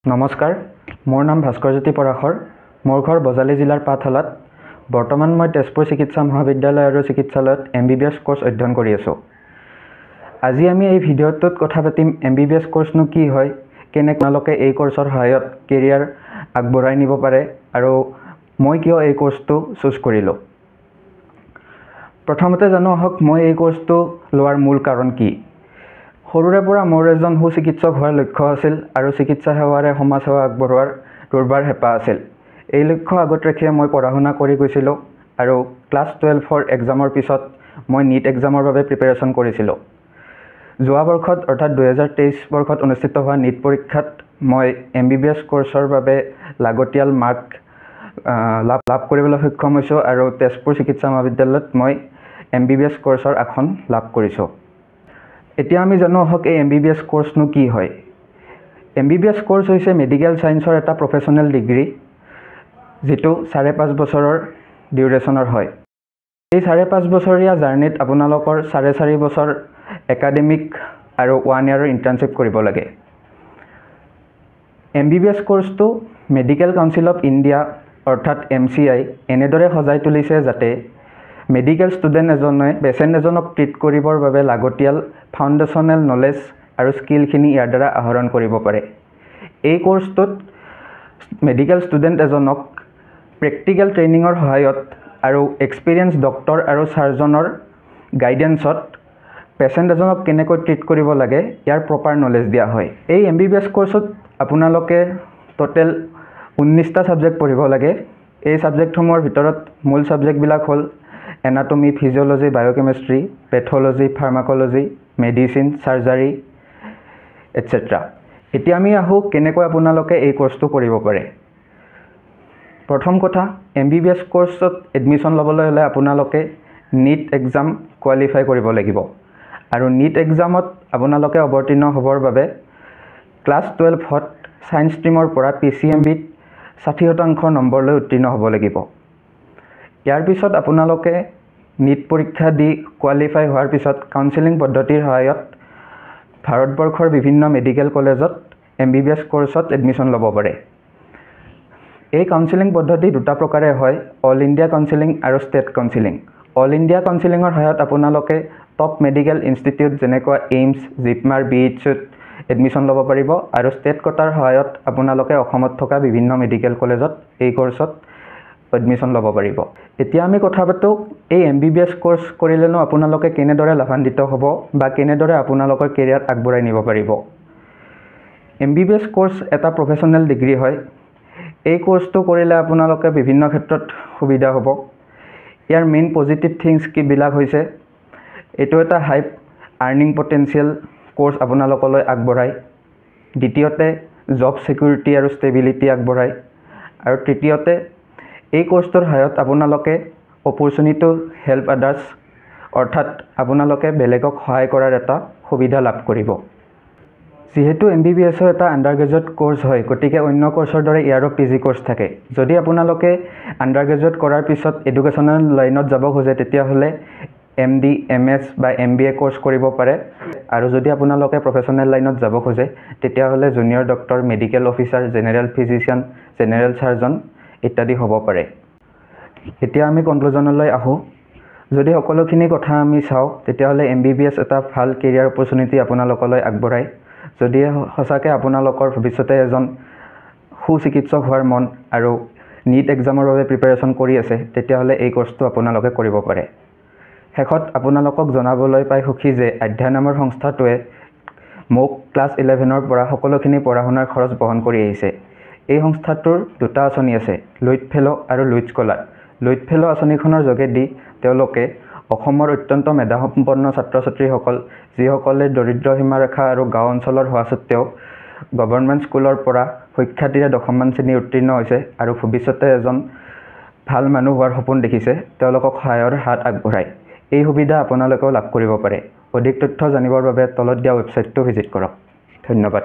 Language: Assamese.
নমস্কাৰ, মোৰ নাম ভাস্কৰজ্যোতি পৰাশৰ। মোৰ ঘৰ বজালী জিলাৰ পাঠশালাত। বৰ্তমান মই তেজপুৰ চিকিৎসা মহাবিদ্যালয় আৰু চিকিৎসালয়ত MBBS কোৰ্চ অধ্যয়ন কৰি আছোঁ। আজি আমি এই ভিডিঅ'টোত কথা পাতিম MBBS কোৰ্চনো কি হয়, কেনেকৈ আপোনালোকে এই কোৰ্চৰ সহায়ত কেৰিয়াৰ আগবঢ়াই নিব পাৰে আৰু মই কিয় এই কোৰ্চটো চুজ কৰিলোঁ। প্ৰথমতে জানো আহক মই এই কোৰ্চটো লোৱাৰ মূল কাৰণ কি। সৰুৰে পৰা মোৰ এজন সুচিকিৎসক হোৱাৰ লক্ষ্য আছিল আৰু চিকিৎসা সেৱাৰে সমাজ সেৱা আগবঢ়োৱাৰ দুৰ্বাৰ হেঁপাহ আছিল। এই লক্ষ্য আগত ৰাখিয়ে মই পঢ়া শুনা কৰি গৈছিলোঁ আৰু ক্লাছ 12ৰ এক্সামৰ পিছত মই NEET এক্সামৰ বাবে প্ৰিপেৰেশ্যন কৰিছিলোঁ। যোৱা বৰ্ষত অৰ্থাৎ 2023 বৰ্ষত অনুষ্ঠিত হোৱা NEET পৰীক্ষাত মই MBBS কোৰ্চৰ বাবে লাগতিয়াল মাৰ্ক লাভ কৰিবলৈ সক্ষম হৈছোঁ আৰু তেজপুৰ চিকিৎসা মহাবিদ্যালয়ত মই MBBS কোৰ্চৰ আসন লাভ কৰিছোঁ। এতিয়া আমি জানো আহক এই MBBS কোৰ্চনো কি হয়। MBBS কোৰ্চ হৈছে মেডিকেল ছায়েন্সৰ এটা প্ৰফেশ্যনেল ডিগ্ৰী, যিটো 5.5 বছৰৰ ডিউৰেশ্যনৰ হয়। এই 5.5 বছৰীয়া জাৰ্ণিত আপোনালোকৰ 4.5 বছৰ একাডেমিক আৰু 1 ইয়াৰৰ ইণ্টাৰ্ণশ্বিপ কৰিব লাগে। MBBS কোৰ্চটো মেডিকেল কাউন্সিল অফ ইণ্ডিয়া অৰ্থাৎ MCI এনেদৰে সজাই তুলিছে যাতে মেডিকেল ষ্টুডেণ্ট এজনে পেচেণ্ট এজনক ট্ৰিট কৰিবৰ বাবে লাগতিয়াল ফাউণ্ডেশ্যনেল নলেজ আৰু স্কিলখিনি ইয়াৰ দ্বাৰা আহৰণ কৰিব পাৰে। এই কোৰ্চটোত মেডিকেল ষ্টুডেণ্ট এজনক প্ৰেক্টিকেল ট্ৰেইনিঙৰ সহায়ত আৰু এক্সপিৰিয়েঞ্চ ডক্টৰ আৰু ছাৰ্জনৰ গাইডেন্সত পেচেণ্ট এজনক কেনেকৈ ট্ৰিট কৰিব লাগে ইয়াৰ প্ৰপাৰ নলেজ দিয়া হয়। এই MBBS কোৰ্চত আপোনালোকে টোটেল 19টা ছাবজেক্ট পঢ়িব লাগে। এই ছাবজেক্টসমূহৰ ভিতৰত মূল ছাবজেক্টবিলাক হ'ল anatomy, physiology, biochemistry, pathology, pharmacology, medicine, surgery et cetera. এতিয়া আমি আহোঁ কেনেকৈ আপোনালোকে এই কোৰ্চটো কৰিব পাৰে। প্ৰথম কথা, MBBS কোৰ্চত এডমিশ্যন ল'বলৈ হ'লে আপোনালোকে NEET এক্সাম কোৱালিফাই কৰিব লাগিব আৰু NEET এক্সামত আপোনালোকে অৱতীৰ্ণ হ'বৰ বাবে ক্লাছ 12ত ছায়েন্স ষ্ট্ৰীমৰ পৰা PCMBত 60% নম্বৰ লৈ উত্তীৰ্ণ হ'ব লাগিব। ইয়াৰ পিছত আপোনালোকে NEET পৰীক্ষা দি কোৱালিফাই হোৱাৰ পিছত কাউন্সেলিং পদ্ধতিৰ সহায়ত ভাৰতবৰ্ষৰ বিভিন্ন মেডিকেল কলেজত MBBS কোৰ্চত এডমিশ্যন ল'ব পাৰে। এই কাউন্সেলিং পদ্ধতি দুটা প্ৰকাৰে হয়, অল ইণ্ডিয়া কাউন্সেলিং আৰু ষ্টেট কাউন্সেলিং। অল ইণ্ডিয়া কাউন্সেলিঙৰ সহায়ত আপোনালোকে টপ মেডিকেল ইনষ্টিটিউট যেনেকুৱা এইমছ, জিপমাৰ, BHUত এডমিশ্যন ল'ব পাৰিব আৰু ষ্টেট কোটাৰ সহায়ত আপোনালোকে অসমত থকা বিভিন্ন মেডিকেল কলেজত এই কোৰ্চত এডমিশ্যন ল'ব পাৰিব। এতিয়া আমি কথা পাতোঁ এই MBBS কোৰ্চ কৰিলেনো আপোনালোকে কেনেদৰে লাভান্বিত হ'ব বা কেনেদৰে আপোনালোকৰ কেৰিয়াৰ আগবঢ়াই নিব পাৰিব। MBBS কোৰ্চ এটা প্ৰফেশ্যনেল ডিগ্ৰী হয়। এই কোৰ্চটো কৰিলে আপোনালোকে বিভিন্ন ক্ষেত্ৰত সুবিধা হ'ব। ইয়াৰ মেইন পজিটিভ থিংছ কিবিলাক হৈছে, এইটো এটা হাই আৰ্নিং পটেঞ্চিয়েল কোৰ্চ আপোনালোকলৈ আগবঢ়ায়। দ্বিতীয়তে জব ছিকিউৰিটি আৰু ষ্টেবিলিটি আগবঢ়ায় আৰু তৃতীয়তে এই কোৰ্চটোৰ সহায়ত আপোনালোকে অপৰচুনিটি টু হেল্প আদাৰ্ছ অৰ্থাৎ আপোনালোকে বেলেগক সহায় কৰাৰ এটা সুবিধা লাভ কৰিব। যিহেতু MBBS এটা আণ্ডাৰ গ্ৰেজুৱেট কোৰ্চ হয়, গতিকে অন্য কোৰ্চৰ দৰে ইয়াৰো PG কোৰ্চ থাকে। যদি আপোনালোকে আণ্ডাৰ গ্ৰেজুৱেট কৰাৰ পিছত এডুকেশ্যনেল লাইনত যাব খোজে তেতিয়াহ'লে MD, MS বা MBA কোৰ্চ কৰিব পাৰে আৰু যদি আপোনালোকে প্ৰফেশ্যনেল লাইনত যাব খোজে তেতিয়াহ'লে junior doctor, medical officer, general physician, general surgeon ইত্যাদি হ'ব পাৰে। এতিয়া আমি কনক্লুজনলৈ আহোঁ। যদি সকলোখিনি কথা আমি চাওঁ তেতিয়াহ'লে MBBS এটা ভাল কেৰিয়াৰ অপৰচুনিটি আপোনালোকলৈ আগবঢ়ায়। যদি সঁচাকৈ আপোনালোকৰ ভৱিষ্যতে এজন সুচিকিৎসক হোৱাৰ মন আৰু NEET এক্সামৰ বাবে প্ৰিপেৰেশ্যন কৰি আছে তেতিয়াহ'লে এই কোৰ্চটো আপোনালোকে কৰিব পাৰে। শেষত আপোনালোকক জনাবলৈ পাই সুখী যে আধ্যা নামৰ সংস্থাটোৱে মোক ক্লাছ 11ৰ পৰা সকলোখিনি পঢ়া শুনাৰ খৰচ বহন কৰি আহিছে। এই সংস্থাটোৰ দুটা আঁচনি আছে, লুইট ফেল' আৰু লুইট স্কলাৰ। লুইট ফেল' আঁচনিখনৰ যোগেদি তেওঁলোকে অসমৰ অত্যন্ত মেধাসম্পন্ন ছাত্ৰ ছাত্ৰীসকল যিসকলে দৰিদ্ৰ সীমাৰেখা আৰু গাঁও অঞ্চলৰ হোৱা স্বত্বেও গভৰ্ণমেণ্ট স্কুলৰ পৰা সুখ্যাতিৰে 10মান শ্ৰেণী উত্তীৰ্ণ হৈছে আৰু ভৱিষ্যতে এজন ভাল মানুহ হোৱাৰ সপোন দেখিছে, তেওঁলোকক সহায়ৰ হাত আগবঢ়ায়। এই সুবিধা আপোনালোকেও লাভ কৰিব পাৰে। অধিক তথ্য জানিবৰ বাবে তলত দিয়া ৱেবছাইটটো ভিজিট কৰক। ধন্যবাদ।